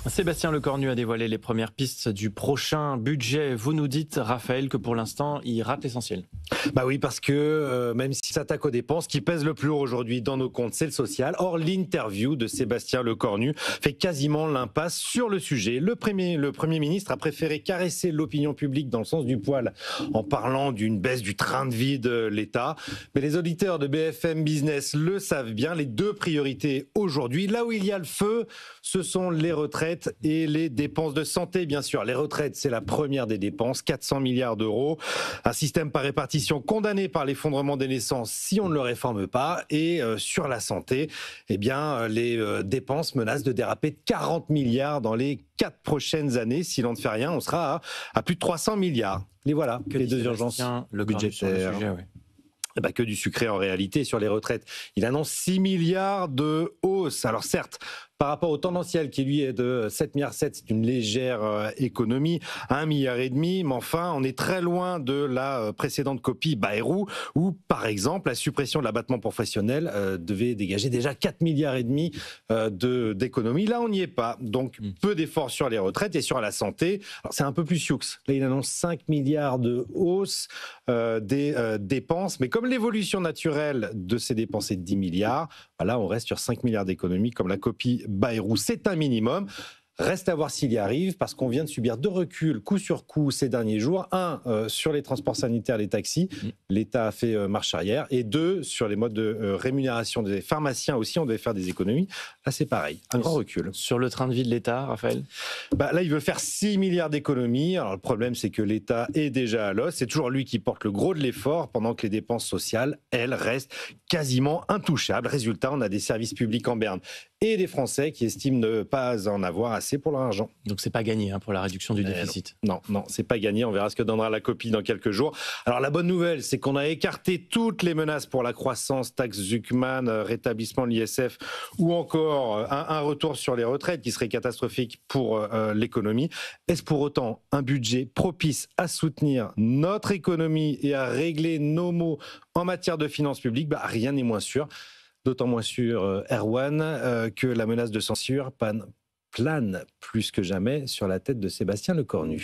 Sébastien Lecornu a dévoilé les premières pistes du prochain budget. Vous nous dites, Raphaël, que pour l'instant, il rate l'essentiel. Bah oui, parce que même s'il s'attaque aux dépenses, ce qui pèse le plus lourd aujourd'hui dans nos comptes, c'est le social. Or, l'interview de Sébastien Lecornu fait quasiment l'impasse sur le sujet. Le Premier ministre a préféré caresser l'opinion publique dans le sens du poil en parlant d'une baisse du train de vie de l'État. Mais les auditeurs de BFM Business le savent bien, les deux priorités aujourd'hui, là où il y a le feu, ce sont les retraites et les dépenses de santé, bien sûr. Les retraites, c'est la première des dépenses, 400 milliards d'euros. Un système par répartition condamné par l'effondrement des naissances si on ne le réforme pas. Et sur la santé, eh bien, les dépenses menacent de déraper de 40 milliards dans les 4 prochaines années. Si l'on ne fait rien, on sera à plus de 300 milliards. Et voilà, Que les dit deux urgences Sébastien Lecornu sur le budgétaires. sujet, oui. Eh ben, que du sucré en réalité sur les retraites. Il annonce 6 milliards de hausse. Alors certes, par rapport au tendanciel qui lui est de 7,7 milliards, c'est une légère économie, 1,5 milliard, mais enfin, on est très loin de la précédente copie Bayrou, où par exemple, la suppression de l'abattement professionnel devait dégager déjà 4,5 milliards d'économies. Là, on n'y est pas. Donc, peu d'efforts sur les retraites et sur la santé. Alors, c'est un peu plus sioux. Là, il annonce 5 milliards de hausse des dépenses, mais comme l'évolution naturelle de ces dépenses est de 10 milliards, là, on reste sur 5 milliards d'économies, comme la copie Bayrou. C'est un minimum. Reste à voir s'il y arrive, parce qu'on vient de subir 2 reculs coup sur coup ces derniers jours. Un, sur les transports sanitaires, les taxis, l'État a fait marche arrière. Et 2, sur les modes de rémunération des pharmaciens aussi, on devait faire des économies. Là, c'est pareil, un grand recul. Sur le train de vie de l'État, Raphaël? Là, il veut faire 6 milliards d'économies. Alors, le problème, c'est que l'État est déjà à l'os. C'est toujours lui qui porte le gros de l'effort, pendant que les dépenses sociales, elles, restent quasiment intouchables. Résultat, on a des services publics en berne et des Français qui estiment ne pas en avoir assez pour leur argent. Donc c'est pas gagné pour la réduction du déficit. Non, c'est pas gagné. On verra ce que donnera la copie dans quelques jours. Alors la bonne nouvelle, c'est qu'on a écarté toutes les menaces pour la croissance, taxe Zuckman, rétablissement de l'ISF ou encore un retour sur les retraites qui serait catastrophique pour l'économie. Est-ce pour autant un budget propice à soutenir notre économie et à régler nos maux en matière de finances publiques? Rien n'est moins sûr. D'autant moins sûr, Erwan, que la menace de censure plane plus que jamais sur la tête de Sébastien Lecornu.